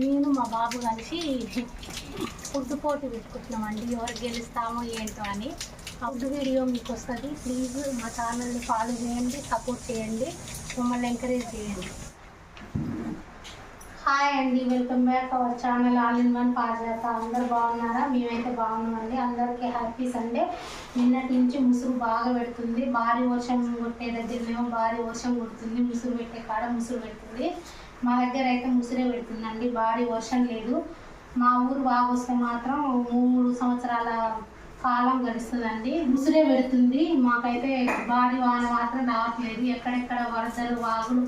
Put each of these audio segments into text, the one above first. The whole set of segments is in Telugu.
నేను మా బాబు కలిసి ఫుడ్ పోటీ పెట్టుకుంటున్నామండి. ఎవరు గెలుస్తామో ఏంటో అని. ఫుడ్ వీడియో మీకు వస్తుంది. ప్లీజ్ మా ఛానల్ని ఫాలో చేయండి, సపోర్ట్ చేయండి, మమ్మల్ని ఎంకరేజ్ చేయండి. హాయ్ అండి, welcome back our channel all in one పాజాత. అందరు బాగున్నారా? మేమైతే బాగున్నామండి. అందరికీ హ్యాపీ సండే. నిన్నటి నుంచి ముసురు బాగా పెడుతుంది. భారీ వర్షం కొట్టే దగ్గరనేమో భారీ వర్షం కొడుతుంది, ముసురు పెట్టే కాడ ముసురు పెడుతుంది. మా దగ్గర అయితే ముసురే పెడుతుందండి, భారీ వర్షం లేదు. మా ఊరు బాగా వస్తే మాత్రం 3 సంవత్సరాల కాలం గడుస్తుందండి. ముసురే పెడుతుంది. మాకైతే భారీ వాన మాత్రం రావట్లేదు. ఎక్కడెక్కడ వరదలు వాగులు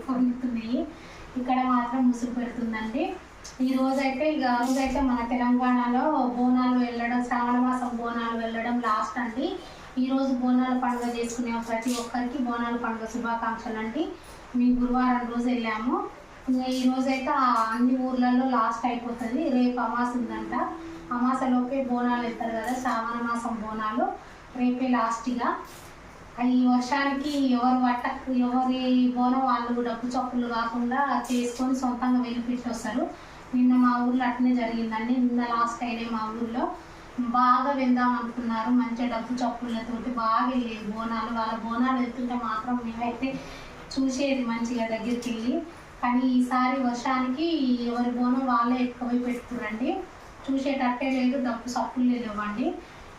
పొంగుతున్నాయి, ఇక్కడ మాత్రం ముసురు పెడుతుందండి. ఈ రోజైతే మన తెలంగాణలో బోనాలు వెళ్ళడం, శ్రావణ మాసం బోనాలు వెళ్ళడం లాస్ట్ అండి. ఈరోజు బోనాల పండుగ చేసుకునే ప్రతి ఒక్కరికి బోనాల పండుగ శుభాకాంక్షలు అండి. మేము గురువారం రోజు వెళ్ళాము. ఇంకా ఈరోజైతే అన్ని ఊర్లలో లాస్ట్ అయిపోతుంది. రేపు అమాస ఉందంట. అమాసలోపే బోనాలు వెళ్తారు కదా, శ్రావణ మాసం బోనాలు రేపే లాస్ట్గా. ఈ వర్షానికి ఎవరి బోనం వాళ్ళు డబ్బు చప్పులు కాకుండా చేసుకొని సొంతంగా వెళ్ళిపెట్టి వస్తారు. నిన్న మా ఊర్లో అట్నే జరిగిందండి. నిన్న లాస్ట్ అయినాయి మా ఊర్లో. బాగా వెళ్దాం అనుకున్నారు, మంచిగా డబ్బు చప్పులతోటి బాగా వెళ్ళేది బోనాలు. వాళ్ళ బోనాలు వెళ్తుంటే మాత్రం మేమైతే చూసేది మంచిగా దగ్గరికి వెళ్ళి. కానీ ఈసారి వర్షానికి ఎవరి బోనం వాళ్ళే ఎక్కువ పెడుతురండి. చూసేటట్టే లేదు, డబ్బు చప్పులు లేవండి.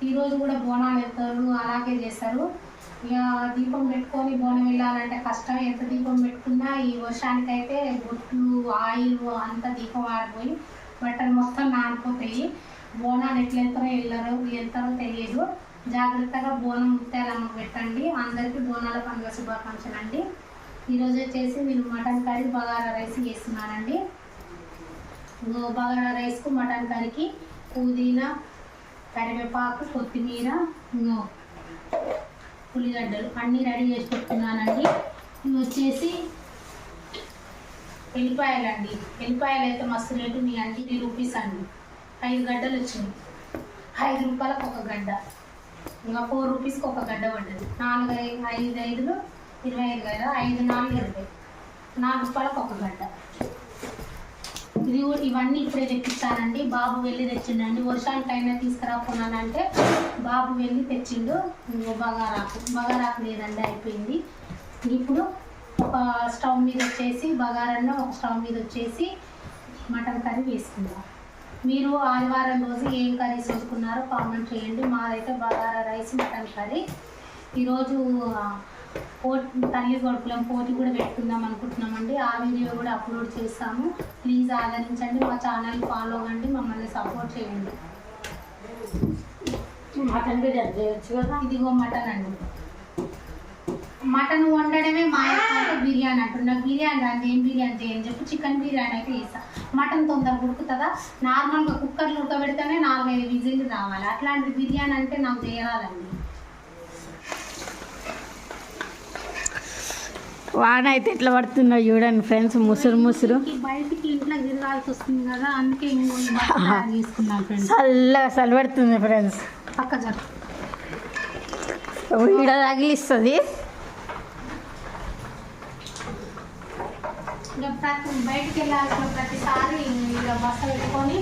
ఈరోజు కూడా బోనాలు వెళ్తారు, అలాగే చేస్తారు. ఇక దీపం పెట్టుకొని బోనం వెళ్ళాలంటే కష్టం. ఎంత దీపం పెట్టుకున్నా ఈ వర్షానికైతే బొట్లు ఆయిల్ అంతా దీపం ఆడిపోయి బట్టలు మొత్తం నానిపోతాయి. బోనాలు ఎట్లా వెళ్తారో తెలియదు. జాగ్రత్తగా బోనం ముత్యాలమ్మ పెట్టండి. అందరికీ బోనాల పండుగ శుభాకాంక్షలు అండి. ఈరోజు వచ్చేసి నేను మటన్ కర్రీ బగారా రైస్ చేస్తున్నానండి. బగారా రైస్కు మటన్ కర్రీకి పుదీనా, కరివేపాకు, కొత్తిమీర, ఉల్లిగడ్డలు అన్నీ రెడీ చేసి పెట్టుకున్నానండి. ఇవి వచ్చేసి ఎల్లిపాయలండి. ఎల్లిపాయలు అయితే మస్తు రేటు ఉన్నాయండి. 3 రూపీస్ అండి. 5 గడ్డలు వచ్చినాయి. 5 రూపాయలకు ఒక గడ్డ. ఇంకా 4 రూపీస్కి ఒక గడ్డ పడ్డది. 4 5 5 25 కదా, 5 4 20. 4 రూపాయలకు ఒక గడ్డ. ఇవన్నీ ఇప్పుడే తెప్పిస్తానండి. బాబు వెళ్ళి తెచ్చిండండి. వర్షానికైనా తీసుకురాకున్నానంటే బాబు వెళ్ళి తెచ్చిండు. బగారాకు లేదండి, అయిపోయింది. ఇప్పుడు ఒక స్టవ్ మీద వచ్చేసి బగారన్న, ఒక స్టవ్ మీద వచ్చేసి మటన్ కర్రీ వేసుకుందాం. మీరు ఆదివారం రోజు ఏం కర్రీస్ వేసుకున్నారో కామెంట్ చేయండి. మాదైతే బగారా రైస్, మటన్ కర్రీ. ఈరోజు తల్లి కొడుకులం పోటీ కూడా పెట్టుకుందాం అనుకుంటున్నామండి. ఆ వీడియో కూడా అప్లోడ్ చేస్తాము. ప్లీజ్ ఆదరించండి, మా ఛానల్ ఫాలో అవ్వండి, మమ్మల్ని సపోర్ట్ చేయండి. మటన్ బిర్యానీ చేయొచ్చు కదా. ఇదిగో మటన్ అండి. మటన్ వండడమే మా యొక్క బిర్యానీ అంటున్నా. బిర్యానీ రాదు, ఏం బిర్యానీ చేయని చెప్పి చికెన్ బిర్యానీ అయితే చేస్తా. మటన్ తొందరగా ఉడుకుతుందా? నార్మల్గా కుక్కర్లు ఉడకబెడితేనే 4-5 విజిల్లు రావాలి. అట్లాంటి బిర్యానీ అంటే నాకు చేయరాదండి. వాన అయితే ఎట్లా పడుతుందో చూడండి ఫ్రెండ్స్, ముసురు ముసురు. బయటికి ఇంట్లో తిరగాల్సి వస్తుంది కదా, అందుకే తీసుకున్నాను ఫ్రెండ్స్. చలి పడుతుంది ఫ్రెండ్స్. పక్క జరు ఈడ తగిలిస్తుంది. బయటికి వెళ్ళాల్సిన ప్రతిసారి బస్సు పెట్టుకొని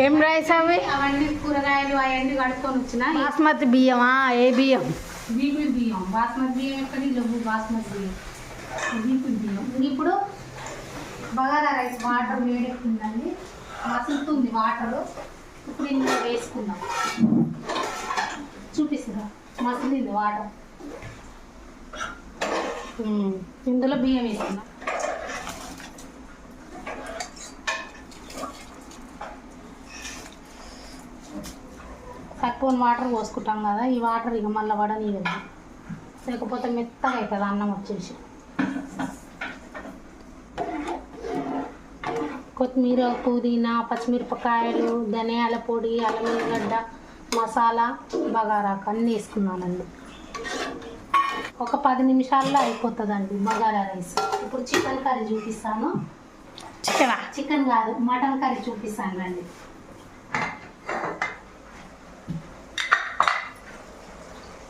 ఏం రైస్ అవి అవన్నీ కూరగాయలు అవన్నీ కడుక్కొని వచ్చిన. బాస్మతి బియ్యమా? ఏ బియ్యం? బీపీ బియ్యం. బాస్మతి బియ్యం ఎక్కడి లేవు. బాస్మతి బియ్యం, బీపీ బియ్యం. ఇప్పుడు బగారా రైస్ వాటర్ వేడెక్కిందండి, మసులుతుంది వాటరు. ఇప్పుడు ఇందులో వేసుకుందాం. చూపిస్తుందా? మసిలింది వాటర్. ఇందులో బియ్యం వేసుకుందాం. తక్కువ వాటర్ పోసుకుంటాం కదా, ఈ వాటర్ ఇక మళ్ళీ వడనీయద్దు, లేకపోతే మెత్తగా అవుతుంది అన్నం వచ్చేసి. కొత్తిమీర, పుదీనా, పచ్చిమిరపకాయలు, ధనియాల పొడి, అల్లం ఎల్లిగడ్డ, మసాలా, బగారాకు అన్నీ వేసుకున్నానండి. ఒక 10 నిమిషాల్లో అయిపోతుందండి బగారా రైస్. ఇప్పుడు చికెన్ కర్రీ చూపిస్తాను. చికెన్ కాదు, మటన్ కర్రీ చూపిస్తాను రండి.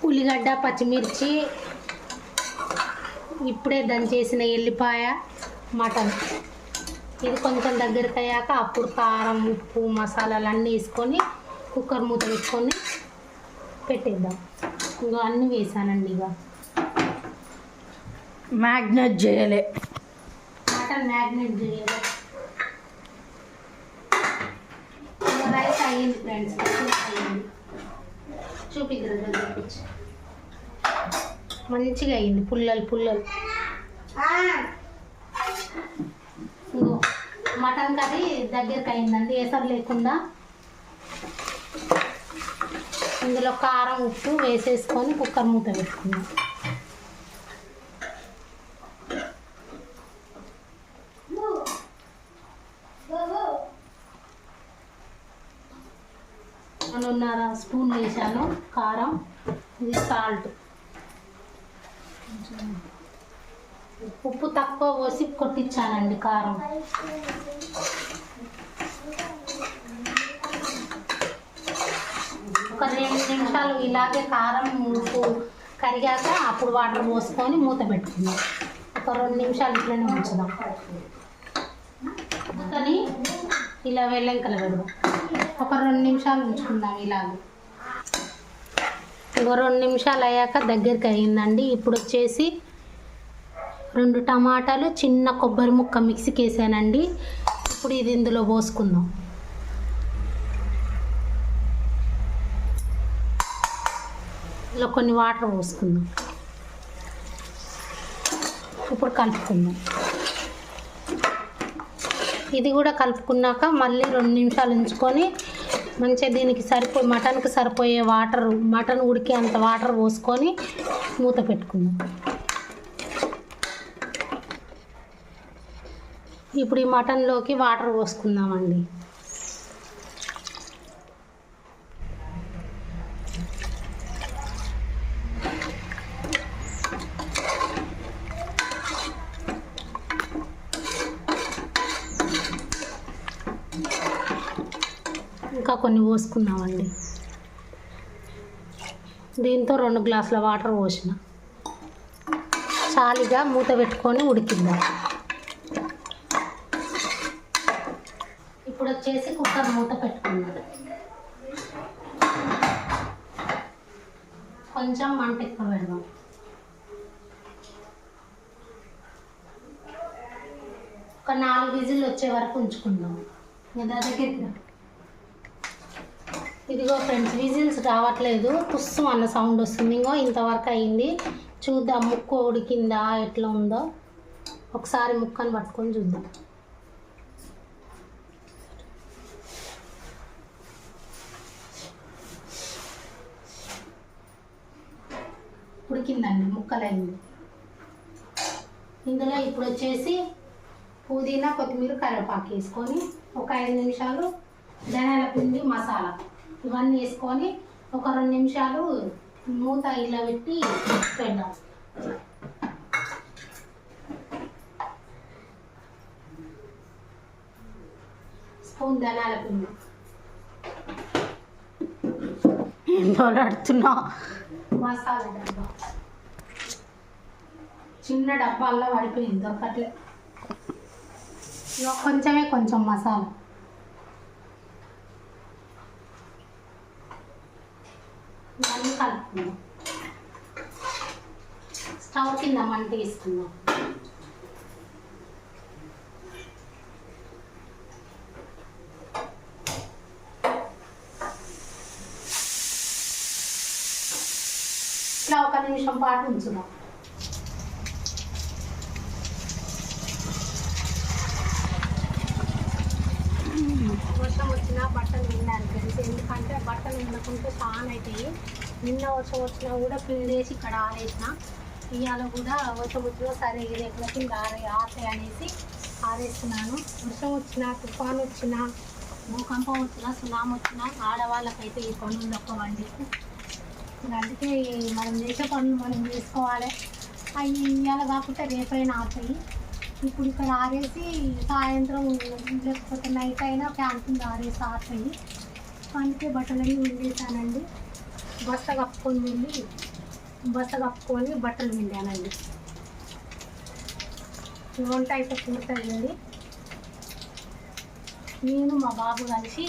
ఉల్లిగడ్డ, పచ్చిమిర్చి, ఇప్పుడే దంచేసిన ఎల్లిపాయ, మటన్ ఇది కొంచెం దగ్గరికి అయ్యాక అప్పుడు కారం ఉప్పు మసాలాలు అన్నీ వేసుకొని కుక్కర్ మూత పెట్టుకొని పెట్టేద్దాం. ఇంకా అన్నీ వేసానండి. ఇక మ్యాగ్నెట్ చేయలే, మటన్ మ్యాగ్నెట్ చేయాలి. ఇంకా రైస్ అయ్యింది ఫ్రెండ్స్, అయ్యింది. చూపిద్దరు చూపించి మంచిగా అయ్యింది. పుల్లలు పుల్లలు. ఇంకో మటన్ కర్రీ దగ్గరికి అయిందండి, ఏసరు లేకుండా. ఇందులో కారం ఉప్పు వేసేసుకొని కుక్కర్ మూత పెట్టుకున్నాం. రెండున్నర స్పూన్ వేసాను కారం. ఇది సాల్ట్. ఉప్పు తక్కువ పోసి కొట్టించానండి కారం. ఒక 2 నిమిషాలు ఇలాగే కారం ఉప్పు కరిగాక అప్పుడు వాటర్ పోసుకొని మూత పెట్టుకుందాం. ఒక 2 నిమిషాలు ఇట్లనే ఉంచుదాం. కానీ ఇలా వెల్లంకల పెడదాం. ఒక 2 నిమిషాలు ఉంచుకుందాం ఇలాగే. ఇంకో 2 నిమిషాలు అయ్యాక దగ్గరికి అయ్యిందండి. ఇప్పుడు వచ్చేసి 2 టమాటాలు చిన్న కొబ్బరి ముక్క మిక్సీకి వేసానండి. ఇప్పుడు ఇది ఇందులో పోసుకుందాం. ఇలా కొన్ని వాటర్ పోసుకుందాం. ఇప్పుడు కలుపుకుందాం. ఇది కూడా కలుపుకున్నాక మళ్ళీ 2 నిమిషాలు ఉంచుకొని మంచిగా దీనికి మటన్కి సరిపోయే వాటర్, మటన్ ఉడికే అంత వాటర్ పోసుకొని మూత పెట్టుకుందాం. ఇప్పుడు ఈ మటన్లోకి వాటర్ పోసుకుందామండి. ఇంకా కొన్ని పోసుకుందామండి. దీంతో 2 గ్లాసుల వాటర్ పోసిన చాలిగా మూత పెట్టుకొని ఉడికిద్దాం. ఇప్పుడు వచ్చేసి కుక్కర్ మూత పెట్టుకుందాం. కొంచెం మంట ఎక్కువ పెడదాం. ఒక 4 విజిల్ వచ్చే వరకు ఉంచుకుందాం. దగ్గర ఇదిగో ఫ్రెండ్స్, విజిల్స్ రావట్లేదు, పుస్సు అన్న సౌండ్ వస్తుంది. ఇంకో ఇంతవరకు అయింది. చూద్దాం ముక్క ఉడికిందా ఎట్లా ఉందో. ఒకసారి ముక్కను పట్టుకొని చూద్దాం. ఉడికిందండి, ముక్కలైంది. ఇందులో ఇప్పుడు వచ్చేసి పుదీనా కొత్తిమీర కరివేపాకు వేసుకొని ఒక 5 నిమిషాలు ధనియాల పిండి మసాలా ఇవన్నీ వేసుకొని ఒక 2 నిమిషాలు మూత ఇలా పెట్టి పెడదాం. స్పూన్ ధనియాల పిండి. ఆడుతున్నా. మసాలా డబ్బా చిన్న డబ్బాల్లో పడిపోయింది, దొరకట్లే. కొంచెమే కొంచెం మసాలా. ఇవన్నీ కలుపుకుందాం. స్టవ్ కింద మంట వేసుకుందాం. ఇట్లా 1 నిమిషం పాటు ఉంచుదాం. వర్షం వచ్చినా బట్టలు వినడానికి తెలుసు, ఎందుకంటే బట్టలు వినకుంటే చాలా అవుతాయి. నిన్న వర్షం వచ్చినా కూడా పిండేసి ఇక్కడ ఆరేసిన. ఇవాళ కూడా వర్షం వచ్చినా సరే ఇది ఎట్లా కింద ఆరే అనేసి ఆరేస్తున్నాను. వర్షం వచ్చినా, తుఫాను వచ్చినా, భూకంపం వచ్చినా, సునామీ వచ్చినా ఆడవాళ్ళకైతే ఈ పనులు తప్పవండి. అందుకే మనం చేసే పనులు మనం చేసుకోవాలి. అవి ఇవాళ కాకుండా రేపైనా ఆతాయి. ఇప్పుడు ఇక్కడ ఆరేసి సాయంత్రం లేకపోతే నైట్ అయినా ఫ్యాన్ కింద ఆరేసి ఆతాయి. అందుకే బట్టలన్నీ విండేసానండి. బస్త కప్పుకొని బట్టలు విండానండి. వంట అయితే పూర్తయింది. నేను మా బాబు కలిసి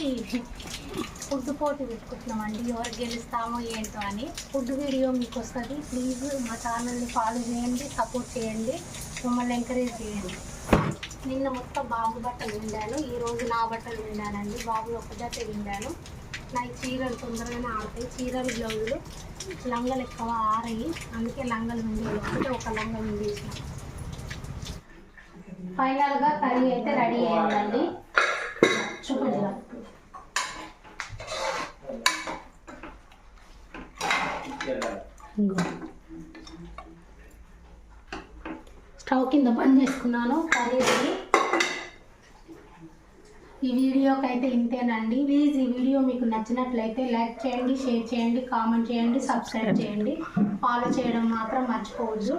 ఫుడ్ పోటీ పెట్టుకుంటున్నామండి, ఎవరు గెలుస్తామో ఏంటో అని. ఫుడ్ వీడియో మీకు వస్తుంది. ప్లీజ్ మా ఛానల్ని ఫాలో చేయండి, సపోర్ట్ చేయండి, మమ్మల్ని ఎంకరేజ్ చేయండి. నిన్న మొత్తం బాబు బట్టలు విండాను, ఈరోజు నా బట్టలు విండానండి. బాబు ఒక జత విండాను. నాకు చీరలు తొందరగానే ఆడతాయి, చీరలు బ్లౌజులు లంగలు ఎక్కువ ఆరయి, అందుకే లంగలు విండేది ఒకటే ఒక లంగ విండేసిన. ఫైనల్గా కర్రీ అయితే రెడీ అయ్యిందండి. చూడండి, స్టవ్ కింద బంద్ చేసుకున్నాను కర్రీకి. ఈ వీడియోకి అయితే ఇంతేనండి. ప్లీజ్ ఈ వీడియో మీకు నచ్చినట్లయితే లైక్ చేయండి, షేర్ చేయండి, కామెంట్ చేయండి, సబ్స్క్రైబ్ చేయండి. ఫాలో చేయడం మాత్రం మర్చిపోవద్దు.